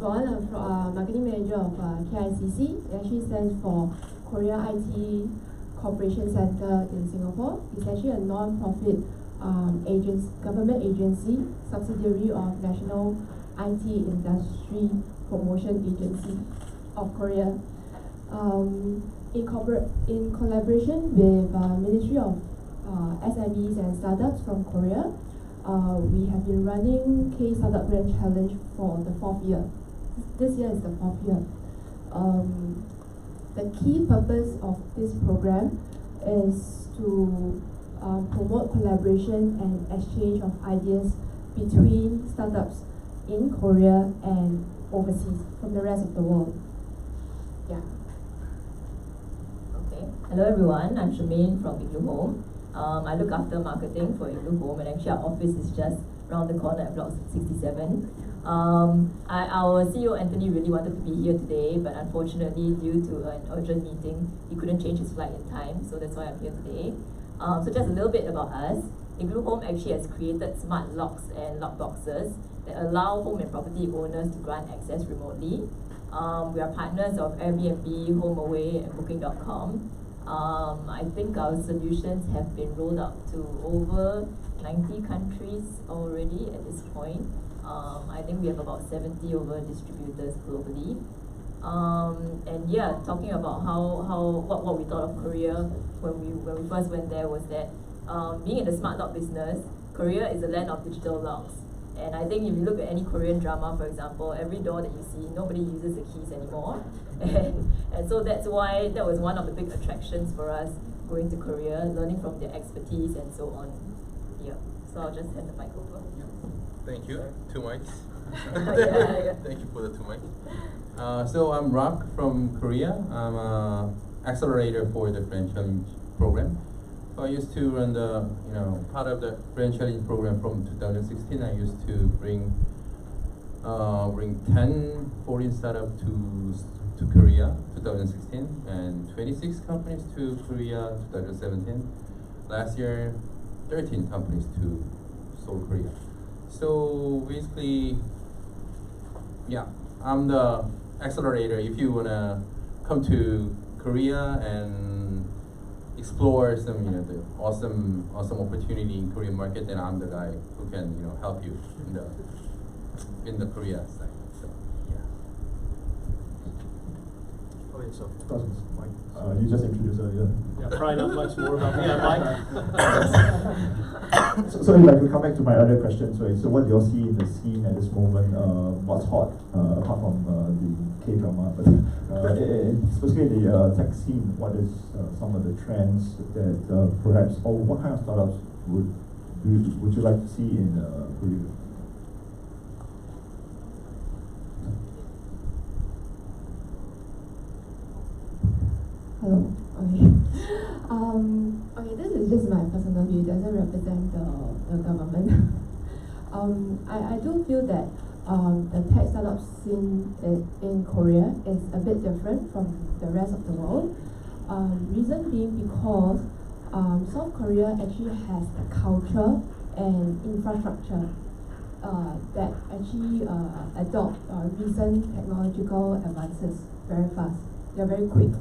Yvonne. I'm Marketing Manager of KICC. It actually stands for Korea IT Cooperation Center in Singapore. It's actually a non-profit government agency, subsidiary of National IT Industry Promotion Agency of Korea. In collaboration with Ministry of SMEs and Startups from Korea, we have been running K Startup Grand Challenge for the 4th year. This year is the 4th year. The key purpose of this program is to promote collaboration and exchange of ideas between startups in Korea and overseas from the rest of the world. Yeah. Okay. Hello everyone, I'm Charmaine from Igloo Home. I look after marketing for Igloo Home, and actually our office is just around the corner at Block 67. Our CEO Anthony really wanted to be here today, but unfortunately due to an urgent meeting, he couldn't change his flight in time, so that's why I'm here today. So just a little bit about us. Igloo Home actually has created smart locks and lock boxes that allow home and property owners to grant access remotely. We are partners of Airbnb, HomeAway, and Booking.com. I think our solutions have been rolled out to over 90 countries already at this point. I think we have about 70 over distributors globally. And yeah, talking about what we thought of Korea when we first went there was that being in the smart lock business, Korea is a land of digital locks. And I think if you look at any Korean drama, for example, every door that you see, nobody uses the keys anymore. And so that's why that was one of the big attractions for us going to Korea, learning from their expertise and so on. Yeah. So I'll just hand the mic over. Thank you. 2 mics. Yeah. Thank you for the 2 mics. So I'm Rock from Korea. I'm an accelerator for the Grand Challenge program. So I used to run the, part of the Grand Challenge program from 2016. I used to bring 10 foreign startups to Korea 2016 and 26 companies to Korea 2017. Last year, 13 companies to Seoul, Korea. So basically, yeah, I'm the accelerator. If you wanna come to Korea and explore some, the awesome opportunity in Korean market, then I'm the guy who can, help you in the Korea side. So yeah. Okay, so Mike, you just introduced earlier. yeah, probably not much more about me. Mike. So if I could come back to my earlier questions, right? So what do you all see in the scene at this moment? What's hot, apart from the K-drama, but specifically in the tech scene, what is some of the trends that perhaps, or what kind of startups would you like to see in Korea? Hello. Okay. Okay, this is just my personal view. It doesn't represent the government. I do feel that the tech startup scene in Korea is a bit different from the rest of the world. Reason being because South Korea actually has a culture and infrastructure that actually adopt recent technological advances very fast. They're very quick.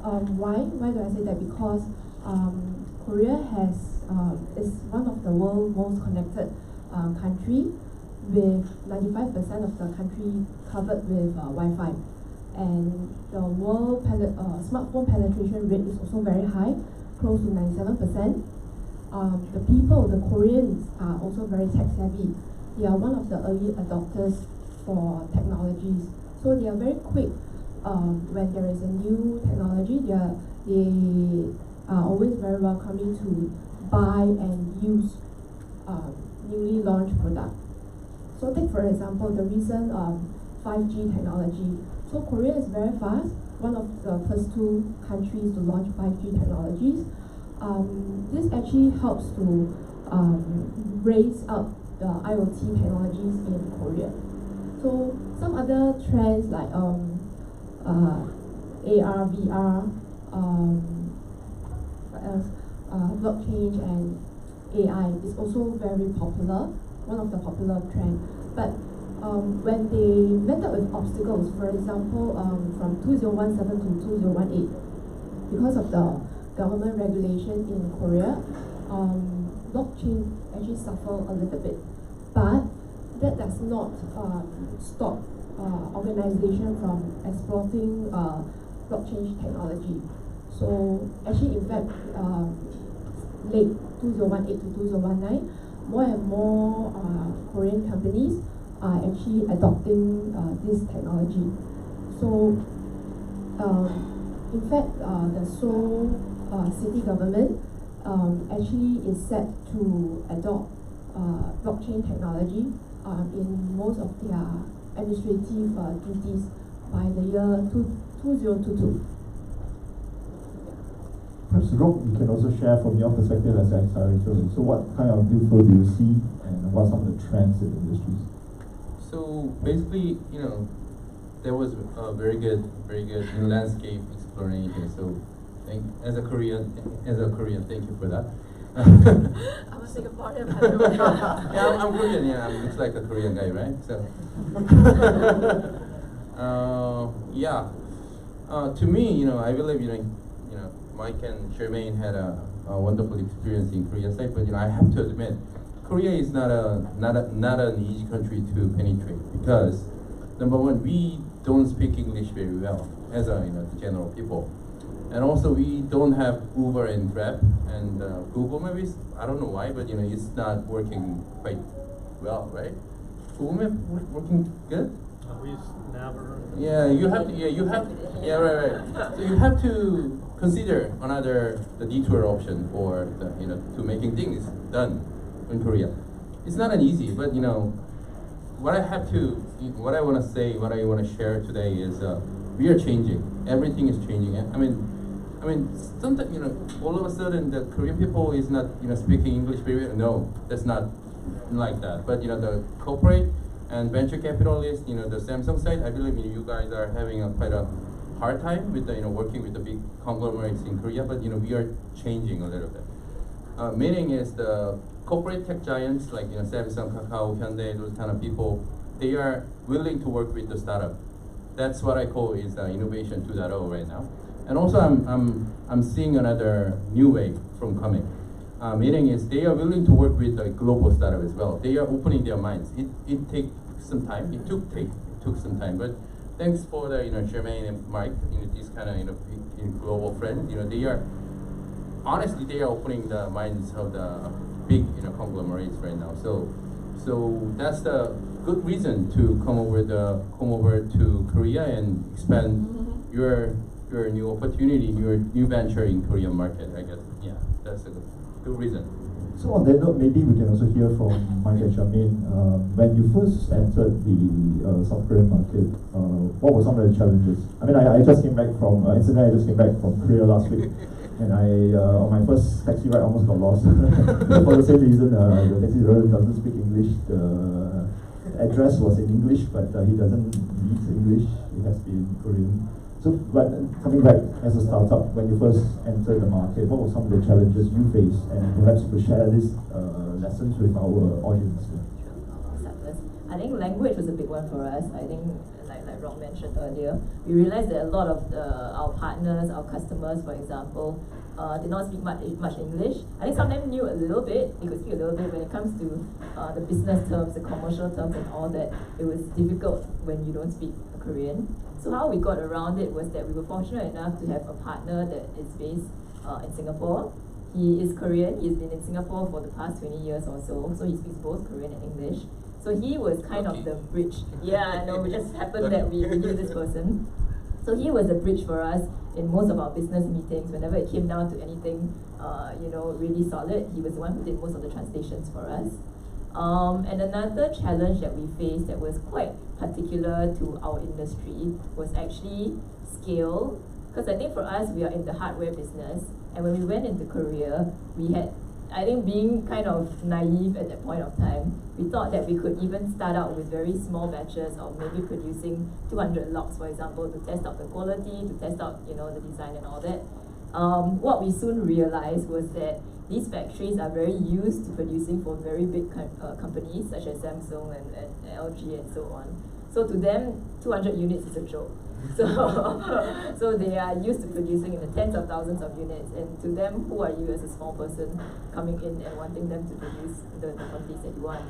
Why do I say that? Because Korea is one of the world's most connected country, with 95% of the country covered with Wi-Fi, and the world smartphone penetration rate is also very high, close to 97%. The Koreans are also very tech savvy. They are one of the early adopters for technologies, so they are very quick. When there is a new technology, they are always very welcoming to buy and use newly launched product. So take for example the recent 5G technology. So Korea is very fast, one of the first 2 countries to launch 5G technologies. This actually helps to raise up the IoT technologies in Korea. So some other trends like AR, VR, what else? Blockchain and AI is also very popular, one of the popular trends. But when they met up with obstacles, for example, from 2017 to 2018, because of the government regulation in Korea, blockchain actually suffer a little bit. But that does not stop organization from exploiting blockchain technology. So actually, in fact, late 2018 to 2019, more and more Korean companies are actually adopting this technology. So, in fact, the Seoul city government actually is set to adopt blockchain technology in most of their administrative duties by the year 2022. Perhaps Rob, you can also share from your perspective as an accelerator. So what kind of deal flow do you see and what are some of the trends in the industries? So basically, there was a very good landscape exploration. So as a Korean, thank you for that. I'm a Singaporean, by the way. Yeah, I'm Korean. Yeah, I looks like a Korean guy, right? So, to me, I believe Mike and Charmaine had a wonderful experience in Korea side, but I have to admit, Korea is not an easy country to penetrate because number one, we don't speak English very well as the general people. And also, we don't have Uber and Grab and Google. Maybe I don't know why, but it's not working quite well, right? Google Map working good. We never. Yeah, you have to. Yeah, right. So you have to consider the detour option for to making things done in Korea. It's not an easy, but what I want to say, what I want to share today is we are changing. Everything is changing. I mean, sometimes all of a sudden the Korean people is not speaking English very well. No, that's not like that. But the corporate and venture capitalists, the Samsung side, I believe you guys are having quite a hard time with working with the big conglomerates in Korea. But we are changing a little bit. Meaning is the corporate tech giants like Samsung, Kakao, Hyundai, those kind of people, they are willing to work with the startup. That's what I call is innovation 2.0 right now. And also, I'm seeing another new wave from coming. Meaning is they are willing to work with a global startup as well. They are opening their minds. It takes some time. It took some time. But thanks for the Charmaine and Mike, these kind of global friends. They are honestly they are opening the minds of the big conglomerates right now. So that's the good reason to come over to Korea and expand your new opportunity, your new venture in Korean market. I guess that's a good reason. So on that note, maybe we can also hear from Mike and Charmaine. When you first entered the South Korean market, what were some of the challenges? I just came back from incidentally I just came back from Korea last week, and I on my first taxi ride almost got lost for the same reason. The taxi driver doesn't speak English. The address was in English, but he doesn't read English. It has to be in Korean. So, but coming back as a startup, when you first entered the market, what were some of the challenges you faced? And perhaps you could share these lessons with our audience. I think language was a big one for us. I think, like Rob mentioned earlier, we realized that a lot of our partners, our customers, for example, did not speak much English. I think some of them knew a little bit. They could speak a little bit when it comes to the business terms, the commercial terms, and all that. It was difficult when you don't speak Korean. So how we got around it was that we were fortunate enough to have a partner that is based in Singapore. He is Korean. He's been in Singapore for the past 20 years or so. So he speaks both Korean and English. So he was kind of the bridge. Yeah, I know. It just happened that we knew this person. So he was the bridge for us in most of our business meetings. Whenever it came down to anything, really solid, he was the one who did most of the translations for us. And another challenge that we faced that was quite particular to our industry was actually scale. Because I think for us, we are in the hardware business. And when we went into Korea, we had, I think being kind of naive at that point of time, we thought that we could even start out with very small batches of maybe producing 200 logs, for example, to test out the quality, to test out, the design and all that. What we soon realized was that these factories are very used to producing for very big companies such as Samsung and LG and so on. So to them, 200 units is a joke. So, so they are used to producing in the tens of thousands of units, and to them, who are you as a small person coming in and wanting them to produce the quantities that you want?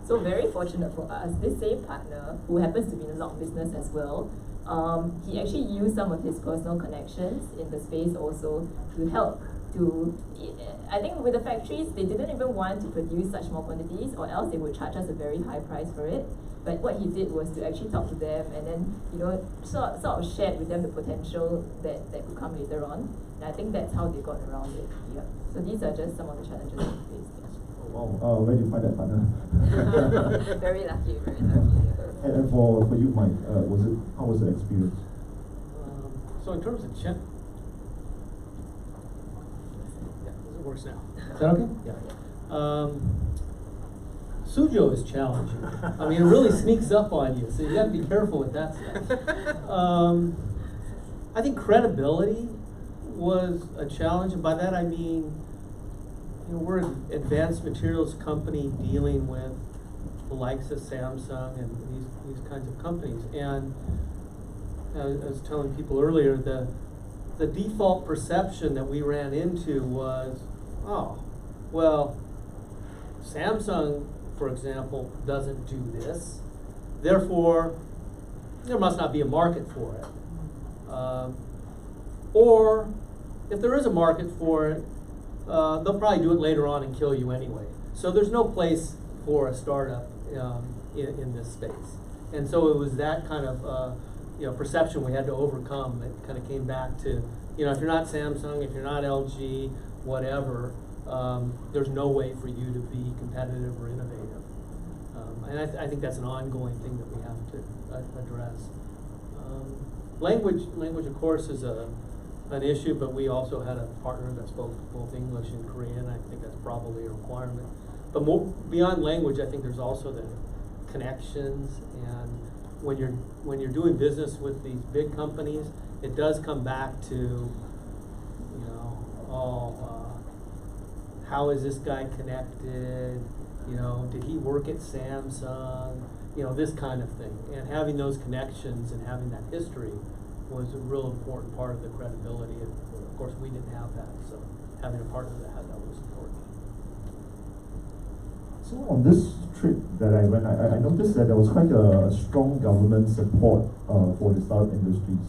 So very fortunate for us, this same partner, who happens to be in the lock business as well, he actually used some of his personal connections in the space also to help to, I think with the factories, they didn't even want to produce such small quantities, or else they would charge us a very high price for it. But what he did was to actually talk to them and then, you know, sort of shared with them the potential that could come later on. And I think that's how they got around it. Yeah. So these are just some of the challenges we faced. Yeah. Wow, where do you find that partner? Very lucky, very lucky. And for you, Mike, how was the experience? So in terms of yeah, it works now. Is that okay? Yeah. Suzhou is challenging. I mean, it really sneaks up on you, so you got to be careful with that stuff. I think credibility was a challenge, and by that I mean, you know, we're an advanced materials company dealing with the likes of Samsung and these kinds of companies. And as I was telling people earlier, the default perception that we ran into was, oh, well, Samsung, for example, doesn't do this, therefore there must not be a market for it. Or if there is a market for it, they'll probably do it later on and kill you anyway. So there's no place for a startup in this space. And so it was that kind of perception we had to overcome. It kind of came back to, you know, if you're not Samsung, if you're not LG, whatever, there's no way for you to be competitive or innovative. And I think that's an ongoing thing that we have to address. Language, of course, is an issue, but we also had a partner that spoke both English and Korean. I think that's probably a requirement. But beyond language, I think there's also the connections, and when you're doing business with these big companies, it does come back to, you know, how is this guy connected? You know, did he work at Samsung? You know, this kind of thing. And having those connections and having that history was a real important part of the credibility. And of course, we didn't have that, so having a partner that had that was important. So on this trip that I went, I noticed that there was quite a strong government support for the startup industries.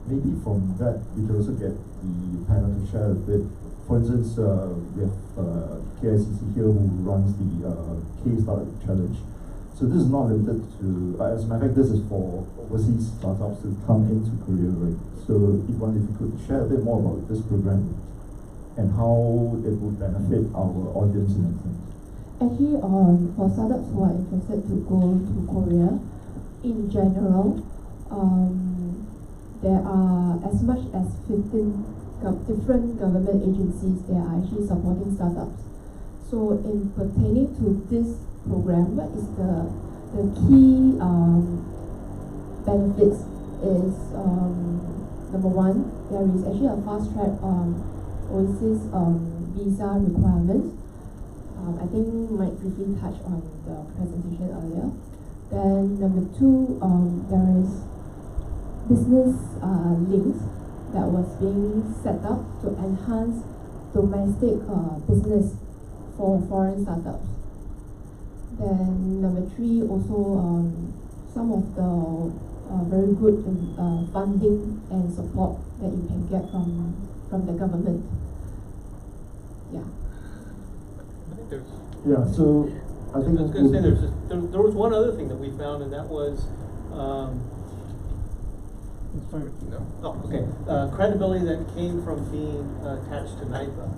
Maybe from that, we can also get the panel to share a bit. For instance, we have KICC here who runs the K-Startup Challenge. So this is not limited to, as a matter of fact, this is for overseas startups to come into Korea, right? So if you could share a bit more about this program and how it would benefit our audience in that sense. Actually, for startups who are interested to go to Korea, in general, there are as much as 15 different government agencies that are actually supporting startups. So in pertaining to this program, what is the key benefits is, number one, there is actually a fast track overseas visa requirements. I think Mike briefly touched on the presentation earlier. Then number two, there is business links that was being set up to enhance domestic business for foreign startups. Then number three, also some of the very good funding and support that you can get from the government. Yeah. I think there's. Yeah. So I think I was going to say there was one other thing that we found, and that was. No. Oh, okay. Credibility that came from being attached to NIPA.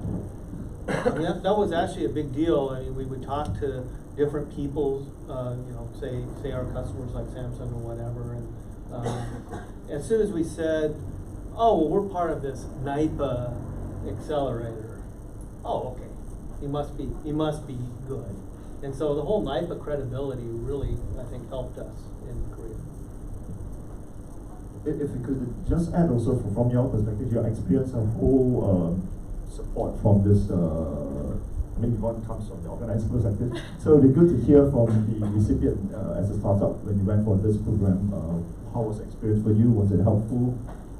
I mean, that was actually a big deal. I mean, we would talk to different people, you know, say our customers like Samsung or whatever, and as soon as we said, "Oh, well, we're part of this NIPA accelerator," oh, okay, he must be good, and so the whole NIPA credibility really, I think, helped us in Korea. if you could just add also from your perspective, your experience of whole support from this, I mean, one comes from the organizer perspective, so it'd be good to hear from the recipient as a startup when you went for this program. How was the experience for you? Was it helpful?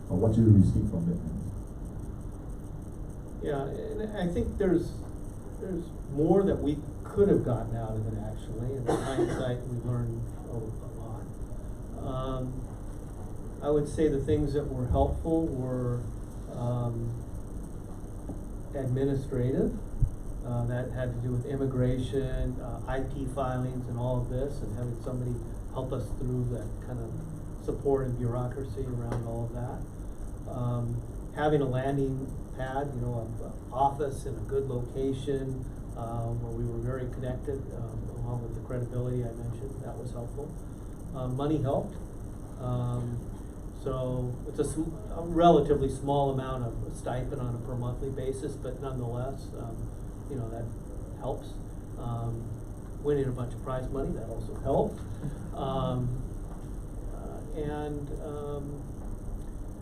What did you receive from it? Yeah, and I think there's more that we could have gotten out of it actually. In hindsight, we learned a lot. I would say the things that were helpful were administrative. That had to do with immigration, IP filings, and all of this, and having somebody help us through that kind of support and bureaucracy around all of that. Having a landing pad, you know, an office in a good location where we were very connected, along with the credibility I mentioned, that was helpful. Money helped. So it's a relatively small amount of stipend on a per monthly basis, but nonetheless, you know, that helps. Winning a bunch of prize money, that also helped.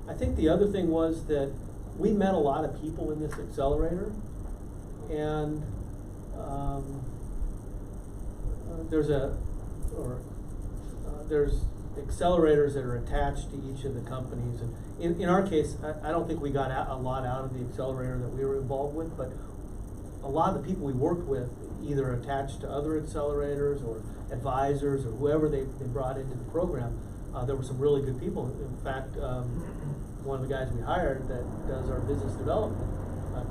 I think the other thing was that we met a lot of people in this accelerator, and there's accelerators that are attached to each of the companies, and in our case, I don't think we got a lot out of the accelerator that we were involved with, but a lot of the people we worked with either attached to other accelerators or advisors or whoever they brought into the program. There were some really good people. In fact, one of the guys we hired that does our business development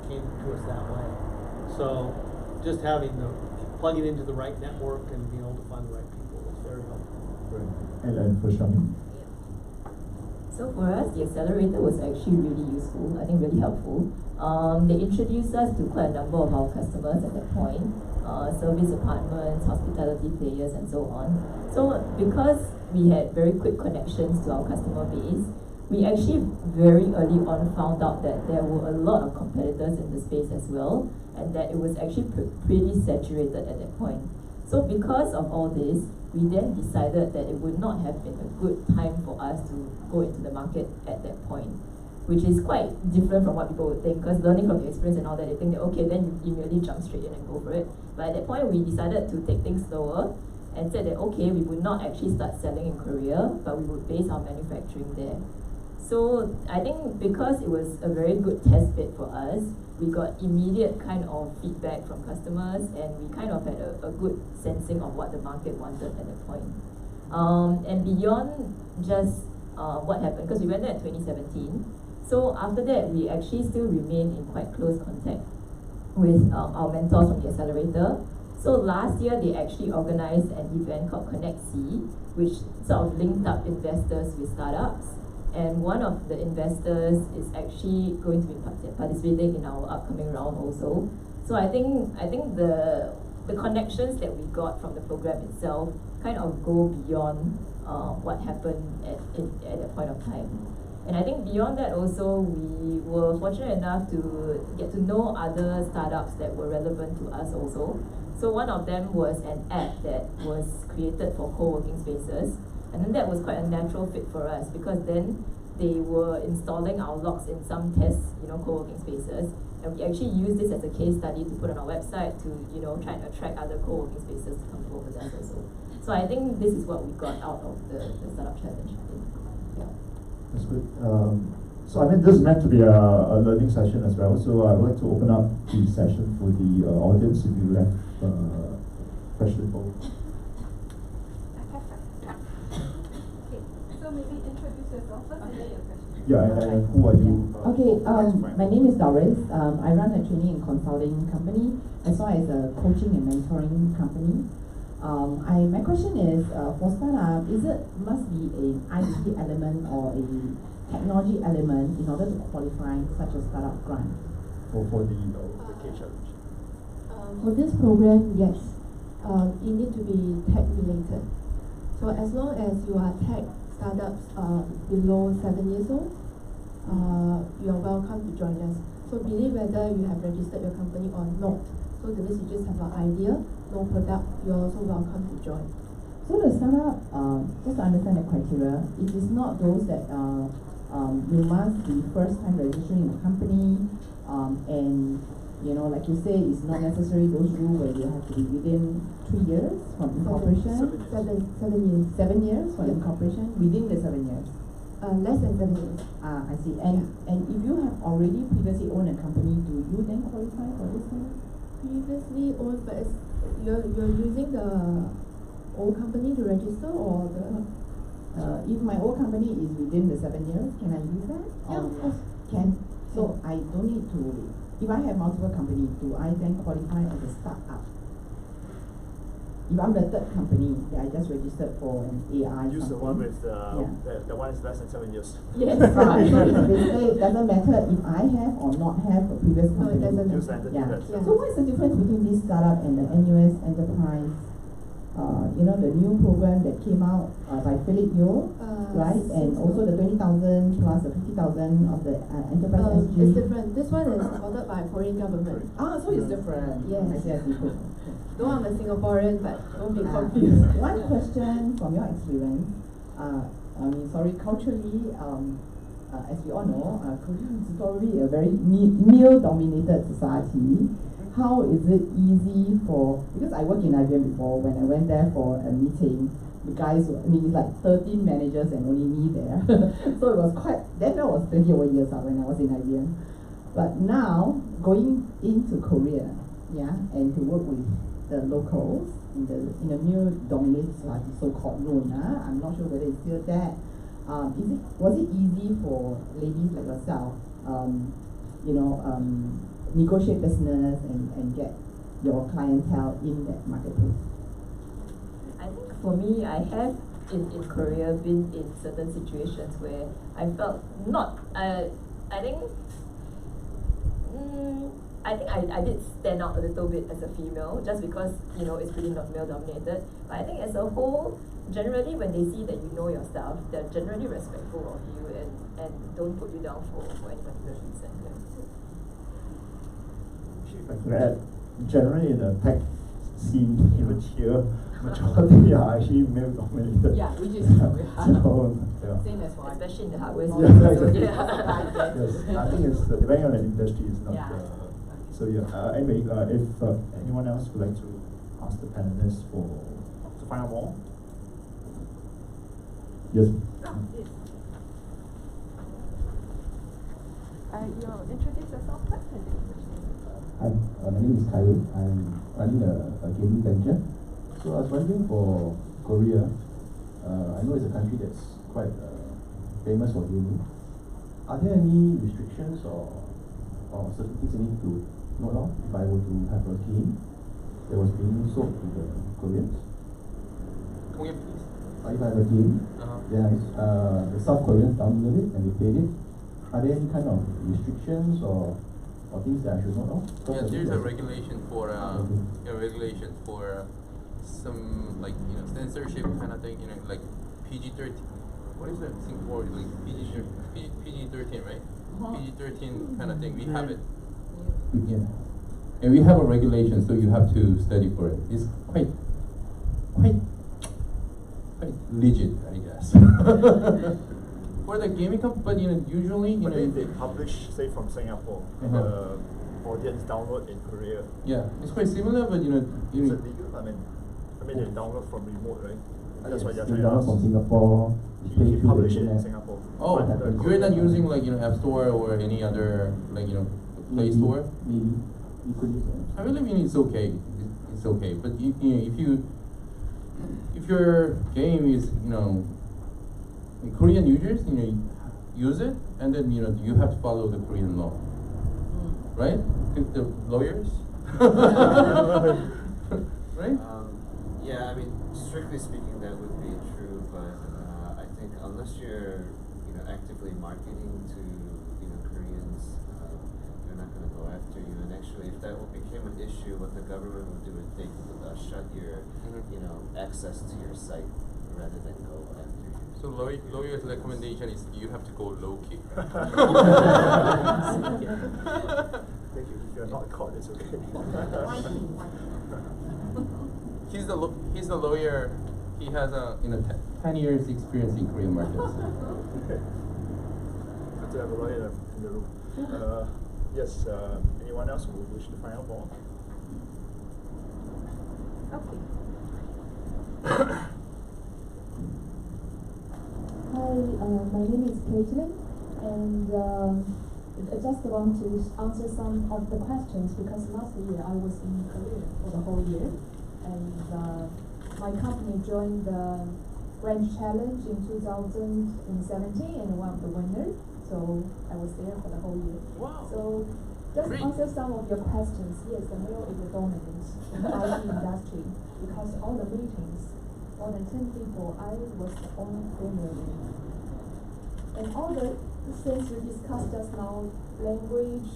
came to us that way. So just plugging into the right network and being able to find the right people was very helpful. Right. And for Shami? So for us, the accelerator was actually really useful, I think really helpful. They introduced us to quite a number of our customers at that point, service apartments, hospitality players, and so on. So because we had very quick connections to our customer base, we actually very early on found out that there were a lot of competitors in the space as well, and that it was actually pretty saturated at that point. So because of all this, we then decided that it would not have been a good time for us to go into the market at that point, which is quite different from what people would think, because learning from the experience and all that, they think that, okay, then you immediately jump straight in and go for it. But at that point, we decided to take things slower and said that, okay, we would not actually start selling in Korea, but we would base our manufacturing there. So I think because it was a very good test bed for us, we got immediate kind of feedback from customers, and we kind of had a good sensing of what the market wanted at that point. And beyond just what happened, because we went there in 2017, so after that, we actually still remain in quite close contact with our mentors from the accelerator. So last year, they actually organized an event called Connect C, which sort of linked up investors with startups. And one of the investors is actually going to be participating in our upcoming round also. So I think the connections that we got from the program itself kind of go beyond what happened at that point of time. And I think beyond that also, we were fortunate enough to get to know other startups that were relevant to us also. So one of them was an app that was created for co-working spaces. And then that was quite a natural fit for us, because then they were installing our locks in some test, co-working spaces. And we actually used this as a case study to put on our website to, try and attract other co-working spaces to come to over there also. So I think this is what we got out of the Startup Challenge. Yeah. That's good. So I mean, this is meant to be a learning session as well. So I would like to open up the session for the audience if you have questions. So maybe introduce yourself first and then your question. Yeah, and who are you? Okay, my name is Doris. I run a training and consulting company as well as a coaching and mentoring company. My question is, for startup, must be an IT element or a technology element in order to qualify such a startup grant? For the K-Challenge. For this program, yes. It need to be tech related. So as long as you are tech startups below 7 years old, you are welcome to join us. So believe whether you have registered your company or not. So that means you just have an idea, no product, you're also welcome to join. So the startup, just to understand the criteria, it is not those that you must be first time registering in a company, and like you say, it's not necessarily those rules where you have to be within 3 years from incorporation. 7 years. 7 years from incorporation, within the 7 years. Less than 7 years. I see. And if you have already previously owned a company, do you then qualify for this thing? Previously owned, but you're using the old company to register, or the If my old company is within the 7 years, can I use that? Yeah, of course. Can. So I don't need to. If I have multiple companies, do I then qualify as a startup? If I'm the third company that I just registered for an AI Use the one something. with Yeah. the one is less than 7 years. Yes. Right. So it's basically, it doesn't matter if I have or not have a previous No, it company. doesn't Use matter. entity Yeah. that's Yeah. So what's the difference between this startup and the NUS Enterprise? The new program that came out by Philip Yeo, right? And also the 20,000 plus the 50,000 of the Enterprise SG. It's different. This one is supported by Korean government. So it's different. Yes. I see. Cool. Though I'm a Singaporean, but don't be Ah, confused. One question from your experience. Culturally, as we all know, Korea is historically a very male-dominated society. How is it easy because I worked in IBM before, when I went there for a meeting, the guys, it's like 13 managers and only me there. So it was that was 20 over years when I was in IBM. But now, going into Korea, and to work with the locals in a male-dominated society, so-called known, I'm not sure whether it's still there. Was it easy for ladies like yourself, negotiate business and get your clientele in that marketplace? I think for me, I have in Korea been in certain situations where I felt I did stand out a little bit as a female, just because it's pretty not male dominated. But I think as a whole, generally when they see that you know your stuff, they're generally respectful of you and don't put you down for any particular reason. If I could add, generally in the tech scene, even here, majority are actually male dominated. Yeah, which is So, same as mine. Especially in the hardware Yeah, space. exactly. Yeah. Yes, I think it's depending on the industry, it's not. Yeah. Anyway, if anyone else would like to ask the panelists to find out more. Yes. You introduce yourself first and then Hi, my name is Kai. I'm running a gaming venture. So I was wondering for Korea, I know it's a country that's quite famous for gaming. Are there any restrictions or certain things I need to note of if I were to have a game that was being sold to the Koreans? Come again, please. If I have a game, then the South Koreans downloaded it and they played it. Are there any kind of restrictions or things that I should note of? Yeah, there's a regulation for some censorship kind of thing. Like PG-13. What is that thing for? Like PG-13, right? PG-13 kind of thing. We have it. Yeah. And we have a regulation, so you have to study for it. It's quite legit, I guess. For the gaming company, but usually, But they publish, say, from Singapore, and the audience download in Korea. Yeah, it's quite similar, but Is it legal? I mean, they download from remote, right? That's what you're They trying to download ask. from Singapore, He play through the publish it in internet. Singapore. oh, But the you're not Korean- using App Store or any other Play Maybe- Store. Maybe you could use I really mean it's okay. It's okay, but if your game is Korean users, use it, and then you have to follow the Korean law, right? The lawyers, right? Yeah, I mean, strictly speaking, that would be true, but I think unless you're, actively marketing to, Koreans, they're not going to go after you. And actually, if that became an issue, what the government would do is they would shut your, access to your site rather than go after you. So lawyer's recommendation is you have to go low key. Thank you. If you're not caught, it's okay. He's the lawyer He has 10 years experience in Korean markets. Okay. Good to have a lawyer in the room. Yes, anyone else who wish to find out more? Okay. Hi, my name is Caitlin, and I just want to answer some of the questions because last year I was in Korea for the whole year, and my company joined the Grand Challenge in 2017 and one of the winners. So I was there for the whole year. Wow. So just Great. answer some of your questions. Yes, the male is the dominant in the IT industry because all the meetings, more than 10 people, I was the only female. And all the things we discussed just now, language,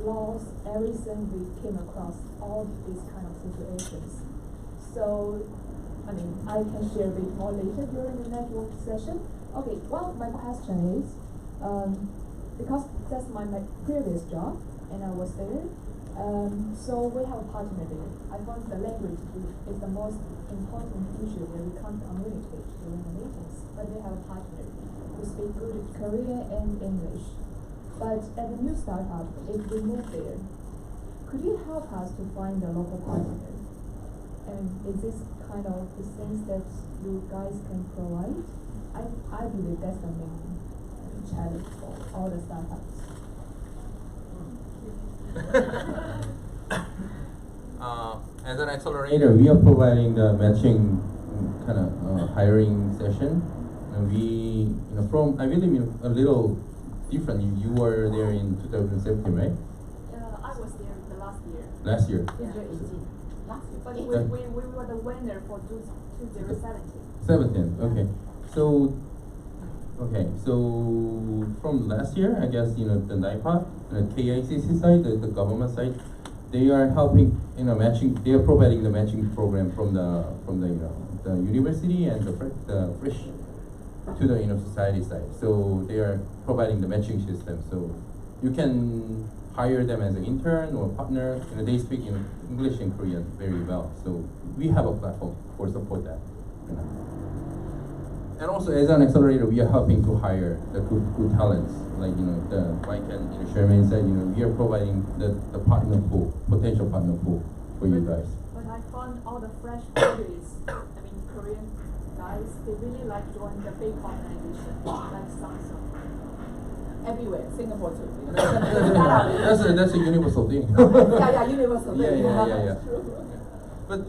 laws, everything we came across, all these kind of situations. So, I mean, I can share a bit more later during the network session. Okay, well, my question is, because that's my previous job, and I was there, so we have a partner there. I found the language is the most important issue where we can't communicate during the meetings, but we have a partner who speak good Korean and English. But at the new startup, if we move there, could you help us to find a local partner? And is this kind of the things that you guys can provide? I believe that's the main challenge for all the startups. As an accelerator, we are providing the matching kind of hiring session. And we, I believe a little different. You were there in 2017, right? I was there the last year. Last year. Yeah. Last year. But we were the winner for 2017. 17, okay. So from last year, I guess, the NIPA, the KICC side, the government side, they are helping, matching, they are providing the matching program from the university and the fresh to the, society side. So they are providing the matching system. So you can hire them as an intern or partner. They speak English and Korean very well. So we have a platform for support that. And also, as an accelerator, we are helping to hire the good talents. Like, the Mike and Sherman said, we are providing the partner pool, potential partner pool for you guys. But I found all the fresh graduates, Korean guys, they really like joining the big organization, like Samsung. Everywhere, Singapore too. That's a universal thing. yeah, universal thing. Yeah. But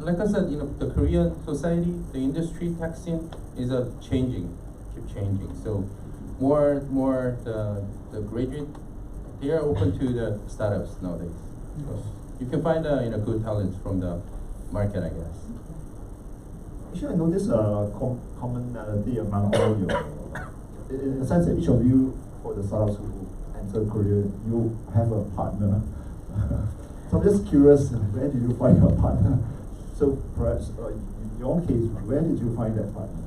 like I said, the Korean society, the industry, tech scene is changing, keep changing. So more the graduate, they are open to the startups nowadays. So you can find good talents from the market, I guess. Actually, I noticed a commonality among all your, in the sense that each of you, for the startups who enter Korea, you have a partner. So I'm just curious, where did you find your partner? So perhaps in your own case, where did you find that partner?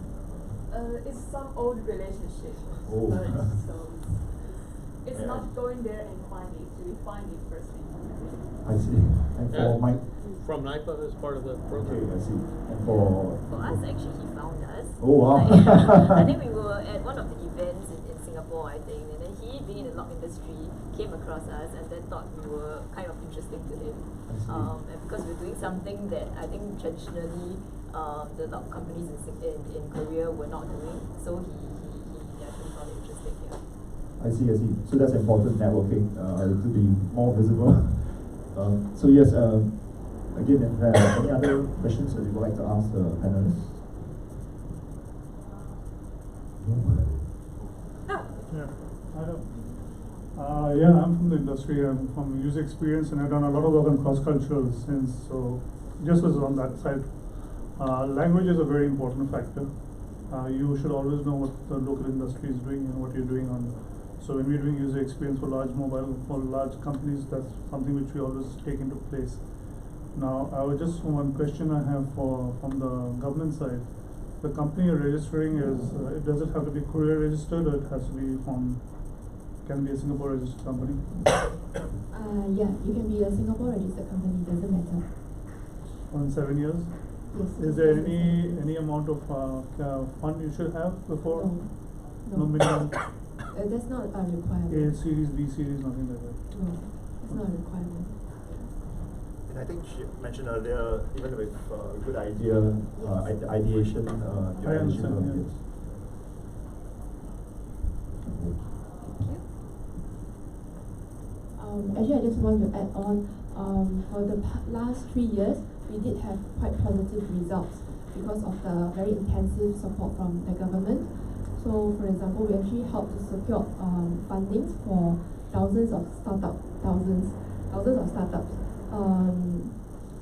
It's some old relationship. Oh. So it's Yeah. not going there and find it. We find it first. I see. And for Mike, From NIPA as part of the okay, program. I see. And for us, actually, he found us. Oh, wow. I think we were at one of the events in Singapore, I think, and then he, being in the lock industry, came across us and then thought we were kind of interesting to him. I see. And because we're doing something that I think traditionally the lock companies in Korea were not doing, so he naturally found it interesting, yeah. I see. So that's important networking to be more visible. So yes, again, if there are any other questions that you would like to ask the panelists? Yeah, I don't. Yeah, I'm from the industry. I'm from user experience, and I've done a lot of work on cross-cultural since. So, just was on that side. Language is a very important factor. You should always know what the local industry is doing and what you're doing on. So when we're doing user experience for large companies, that's something which we always take into place. Now, I was just one question I have from the government side. The company you're registering does it have to be Korea registered, or it has to be can be a Singapore registered company? Yeah, you can be a Singapore registered company, doesn't matter. In 7 years? Yes. Is there any amount of fund you should have before? No minimum. That's not a requirement. A series, B series, nothing like that. No, it's not a requirement. And I think she mentioned earlier, even with good idea, ideation, you're I understand, eligible. yeah. Yes. Actually, I just want to add on, for the last 3 years, we did have quite positive results because of the very intensive support from the government. So, for example, we actually helped to secure fundings for thousands of startups,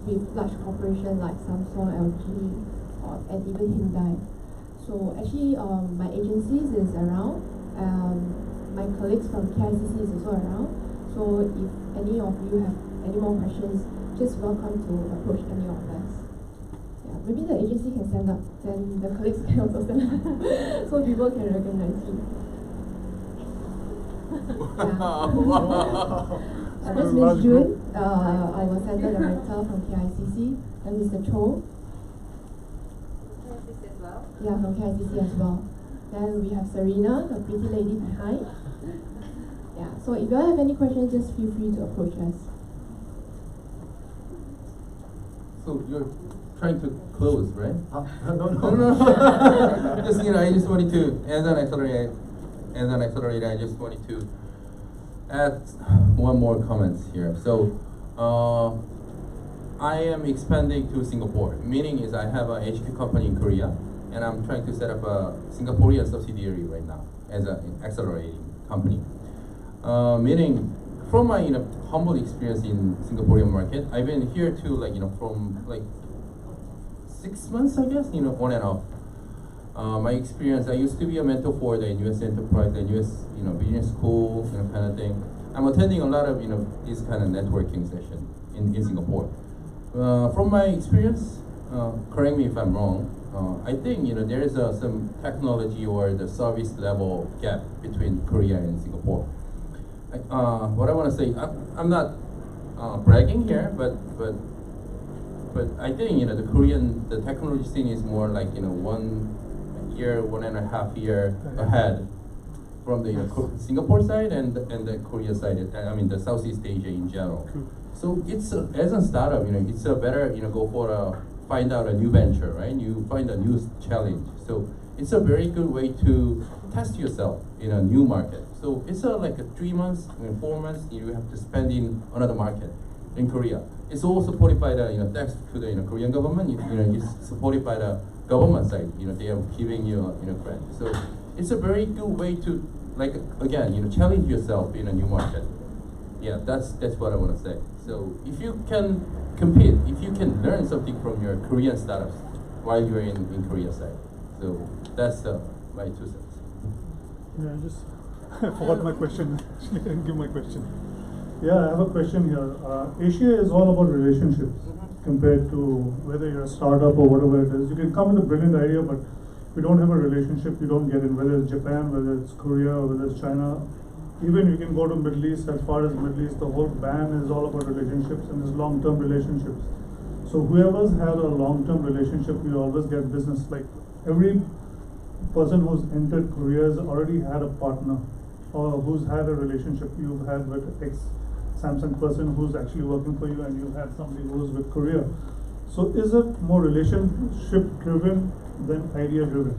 with large corporations like Samsung, LG, and even Hyundai. So actually, my agencies is around. My colleagues from KICC is also around. So if any of you have any more questions, just welcome to approach any of us. Yeah, maybe the agency can stand up, then the colleagues can also stand up, so people can recognize you. This is Ms. June, our Center Director from KICC, and Mr. Cho. KICC as well? Yeah, from KICC as well. Then we have Serena, the pretty lady behind. Yeah, so if you all have any questions, just feel free to approach us. So you're trying to close, right? No. Just I just wanted to, as an accelerator, I just wanted to add one more comments here. So I am expanding to Singapore. Meaning is I have a HQ company in Korea, and I'm trying to set up a Singaporean subsidiary right now as an accelerating company. Meaning, from my humble experience in Singaporean market, I've been here to from 6 months, I guess, on and off. My experience, I used to be a mentor for the US enterprise, the US business school, kind of thing. I'm attending a lot of this kind of networking session in Singapore. From my experience, correct me if I'm wrong, I think there is some technology or the service level gap between Korea and Singapore. What I want to say, I'm not bragging here, but I think the technology scene is more like 1.5 years ahead from the Singapore side and the Korea side. I mean the Southeast Asia in general. So it's as a startup, it's a better go for find out a new venture, right? You find a new challenge. So it's a very good way to test yourself in a new market. So it's like 3 months, 4 months you have to spend in another market in Korea. It's all supported by the thanks to the Korean government. It's supported by the government side. They are giving you grant. So it's a very good way to challenge yourself in a new market. Yeah, that's what I want to say. So if you can compete, if you can learn something from your Korean startups while you're in Korea side. So that's my 2 cents. Yeah, I forgot my question. Actually, I didn't give my question. Yeah, I have a question here. Asia is all about relationships compared to whether you're a startup or whatever it is. You can come with a brilliant idea, but if you don't have a relationship, you don't get in. Whether it's Japan, whether it's Korea, whether it's China, even you can go to Middle East. As far as Middle East, the whole ban is all about relationships and it's long-term relationships. So whoever's had a long-term relationship, you always get business. Like every person who's entered Korea has already had a partner or who's had a relationship you've had with ex-Samsung person who's actually working for you, and you've had somebody who's with Korea. So is it more relationship driven than idea driven?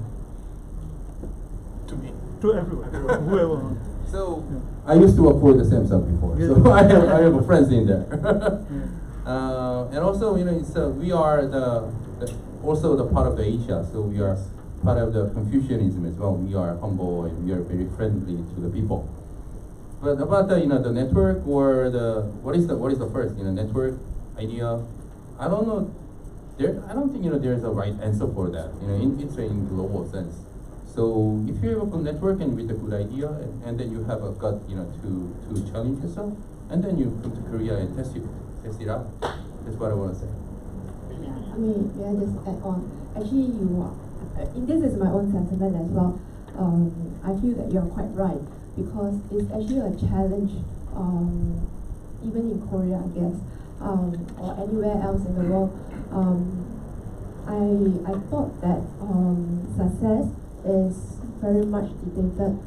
To me. To everyone, whoever. So I used to work for the Samsung before, so I have a friends in there. And also, it's we are also the part of the Asia, so we are part of the Confucianism as well. We are humble and we are very friendly to the people. But about the the network or what is the first network idea? I don't know. I don't think there's a right answer for that. It's in global sense. So if you have a good network and with a good idea, and then you have a gut to challenge yourself, and then you come to Korea and test it out. That's what I want to say. I mean, may I just add on? Actually, this is my own sentiment as well. I feel that you're quite right, because it's actually a challenge, even in Korea, I guess, or anywhere else in the world. I thought that success is very much dictated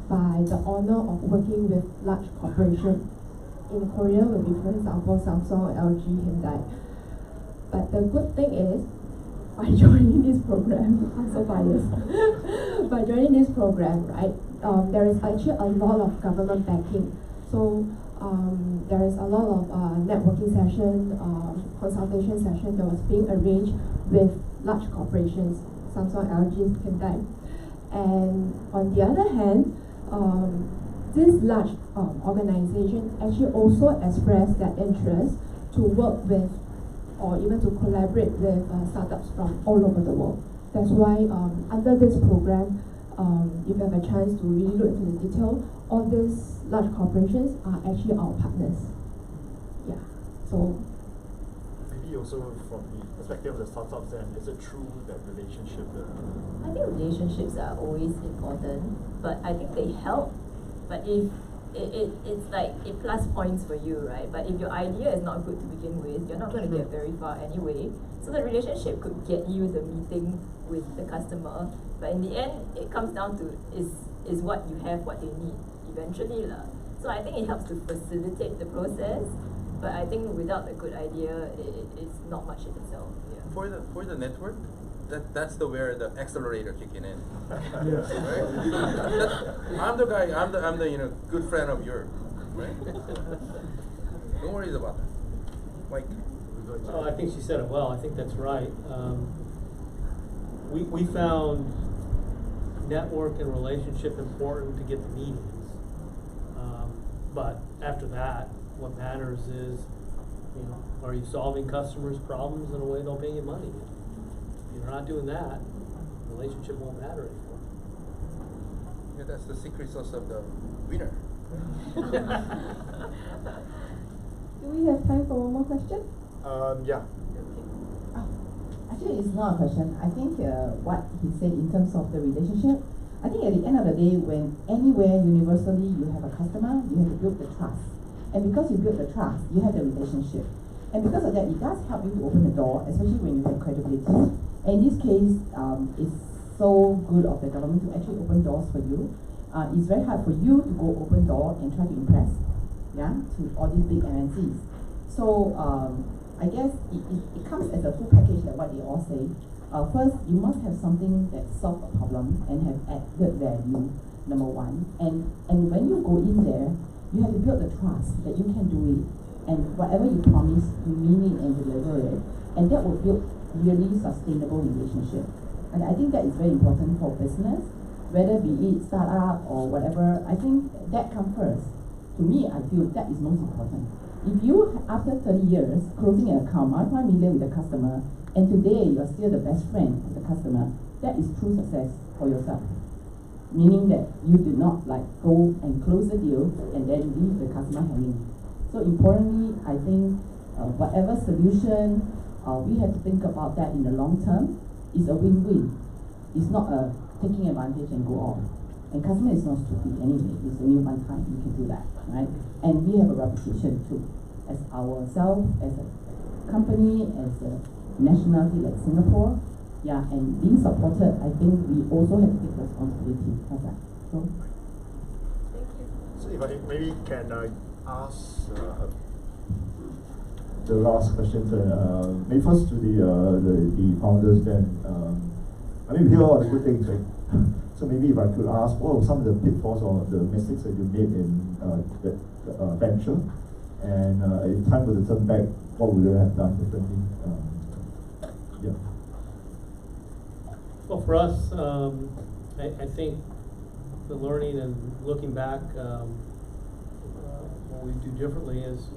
by the honor of working with large corporations. In Korea will be, for example, Samsung, LG, Hyundai. But the good thing is, by joining this program, I'm so biased. By joining this program, right, there is actually a lot of government backing. So there is a lot of networking session, consultation session that was being arranged with large corporations, Samsung, LG, Hyundai. And on the other hand, this large organization actually also expressed their interest to work with or even to collaborate with startups from all over the world. That's why under this program, if you have a chance to really look into the detail, all these large corporations are actually our partners. Yeah, so. Maybe also from the perspective of the startups, then is it true that relationship? I think relationships are always important, but I think they help. But if it's like a plus points for you, right? But if your idea is not good to begin with, you're not going to get very far anyway. So the relationship could get you the meeting with the customer, but in the end, it comes down to is what you have, what they need eventually lah. So I think it helps to facilitate the process, but I think without a good idea, it's not much in itself. Yeah. For the network, that's where the accelerator kicking in. Yes. Right? I'm the guy. I'm the good friend of yours, right? Don't worry about that. Mike. I think she said it well. I think that's right. We found network and relationship important to get the meetings. But after that, what matters is, are you solving customers' problems in a way they'll pay you money? If you're not doing that, the relationship won't matter anymore. Yeah, that's the secret sauce of the winner. Do we have time for one more question? Yeah. Actually, it's not a question. I think what he said in terms of the relationship, I think at the end of the day, when anywhere universally you have a customer, you have to build the trust. And because you build the trust, you have the relationship. And because of that, it does help you to open the door, especially when you have credibility. And in this case, it's so good of the government to actually open doors for you. It's very hard for you to go open door and try to impress, to all these big MNCs. So I guess it comes as a full package, like what they all say. First, you must have something that solves a problem and have added value, number one. And when you go in there, you have to build the trust that you can do it. And whatever you promise, you mean it and deliver it. And that will build really sustainable relationship. And I think that is very important for business, whether be it startup or whatever. I think that comes first. To me, I feel that is most important. If you, after 30 years, closing an account, multi-million with the customer, and today you are still the best friend of the customer, that is true success for yourself. Meaning that you did not go and close the deal and then leave the customer hanging. So importantly, I think whatever solution, we have to think about that in the long term. Is a win-win. It's not a taking advantage and go off. And customer is not stupid anyway. It's only one time you can do that, right? And we have a reputation too, as ourselves, as a company, as a nationality like Singapore. Yeah, and being supported, I think we also have to take responsibility for that. So, Thank you. So if I maybe can ask the last question, maybe first to the founders. Then I mean, we hear all the good things, right? So maybe if I could ask, what were some of the pitfalls or the mistakes that you made in that venture, and if time were to turn back, what would you have done differently? Yeah. Well, for us, I think the learning and looking back, what we do differently is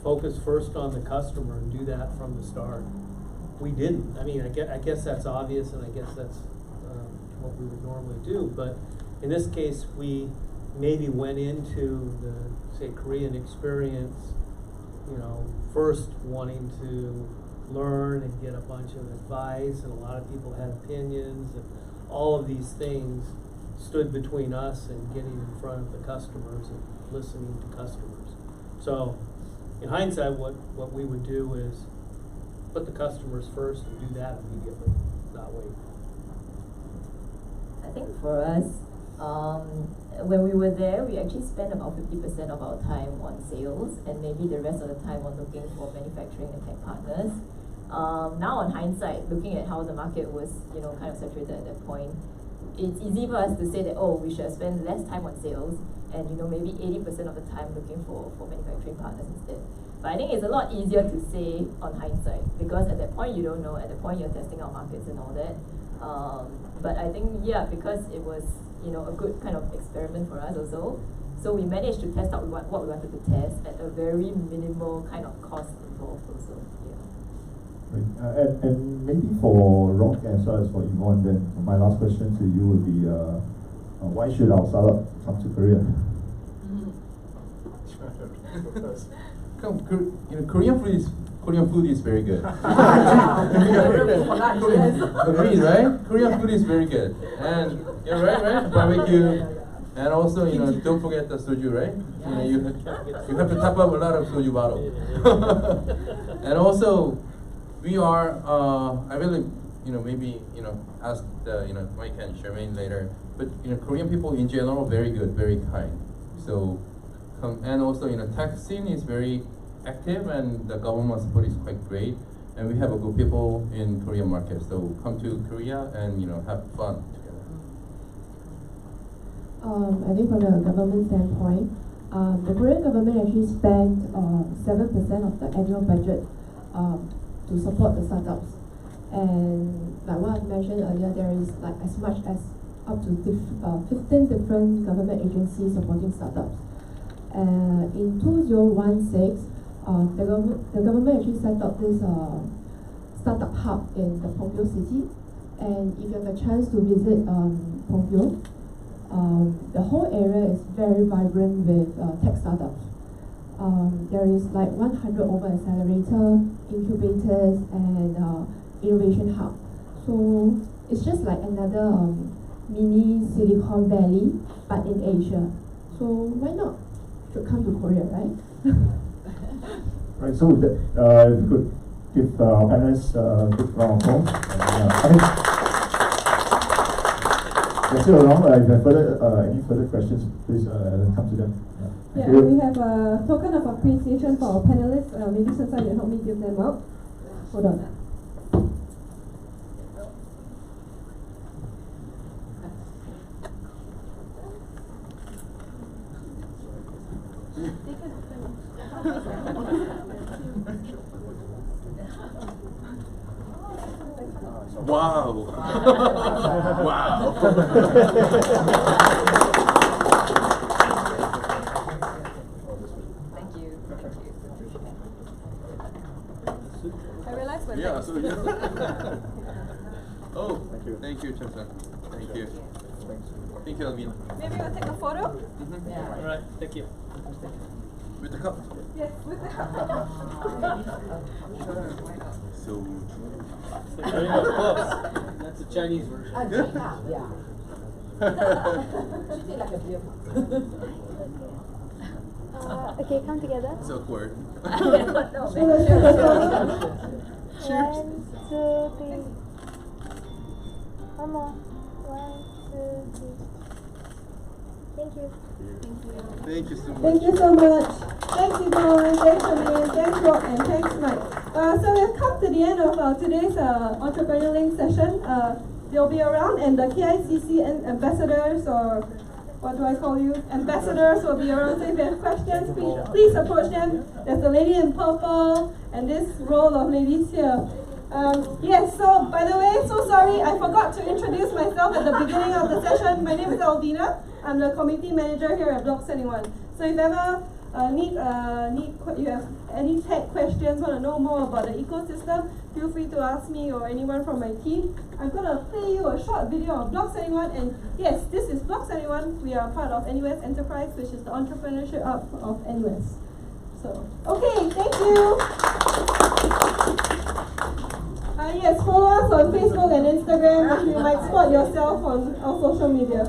focus first on the customer and do that from the start. We didn't. I mean, I guess that's obvious, and I guess that's what we would normally do. But in this case, we maybe went into the, say, Korean experience, first wanting to learn and get a bunch of advice, and a lot of people had opinions, and all of these things stood between us and getting in front of the customers and listening to customers. So in hindsight, what we would do is put the customers first and do that immediately, not wait? I think for us, when we were there, we actually spent about 50% of our time on sales and maybe the rest of the time on looking for manufacturing and tech partners. Now on hindsight, looking at how the market was, kind of saturated at that point, it's easy for us to say that, oh, we should have spent less time on sales and, maybe 80% of the time looking for manufacturing partners instead. But I think it's a lot easier to say on hindsight because at that point you don't know, at that point you're testing out markets and all that. But I think, because it was, a good kind of experiment for us also. So we managed to test out what we wanted to test at a very minimal kind of cost involved also. Right. And maybe for Rock as well as for Yvonne, then my last question to you would be, why should our startup come to Korea? Korean food is very good. Agreed, right? Korean food is very good, and right? Barbecue, and also don't forget the soju, right? You have to top up a lot of soju bottle, and also we are. I really maybe ask the Mike and Charmaine later, but Korean people in general very good, very kind. So and also tech scene is very active and the government support is quite great, and we have a good people in Korean market. So come to Korea and have fun together. I think from the government standpoint, the Korean government actually spent 7% of the annual budget to support the startups, and like what I mentioned earlier, there is like as much as up to 15 different government agencies supporting startups. In 2016, the government actually set up this startup hub in the Pyeongpyeong city, and if you have a chance to visit Pyeongpyeong, the whole area is very vibrant with tech startups. There is like 100 over accelerator, incubators, and innovation hub. So it's just like another mini Silicon Valley, but in Asia. So why not? Should come to Korea, right? Right, so with that, if you could give our panelists a quick round of applause. They're still around. If you have any further questions, please come to them. Yeah, we have a token of appreciation for our panelists. Maybe Sensai will help me give them out. Hold on. Wow. Wow. Thank you. I realized when Oh, thank you, Chan-san. Thank you. Thank you, Alvina. Maybe we'll take a photo? Yeah. All right, thank you. With the cup? Yes, with the cup. So There you go, close. That's the Chinese version. Yeah. She did like a beer. Okay, come together. it's awkward. One, two, three. One more. One, two, three. Thank you. Thank you so much. Thank you so much. Thanks, Yvonne. Thanks, Charmaine. Thanks, Rob, and thanks, Mike. So we've come to the end of today's Entrepreneur Link session. They'll be around, and the KICC ambassadors, or what do I call you? Ambassadors will be around. So if you have questions, please approach them. There's the lady in purple, and this row of ladies here. Yes, so by the way, so sorry, I forgot to introduce myself at the beginning of the session. My name is Alvina. I'm the community manager here at Block 71. So if ever you have any tech questions, want to know more about the ecosystem, feel free to ask me or anyone from my team. I'm going to play you a short video of Block 71, and yes, this is Block 71. We are part of NUS Enterprise, which is the entrepreneurship arm of NUS. So, okay, thank you. Yes, follow us on Facebook and Instagram. You might spot yourself on our social media.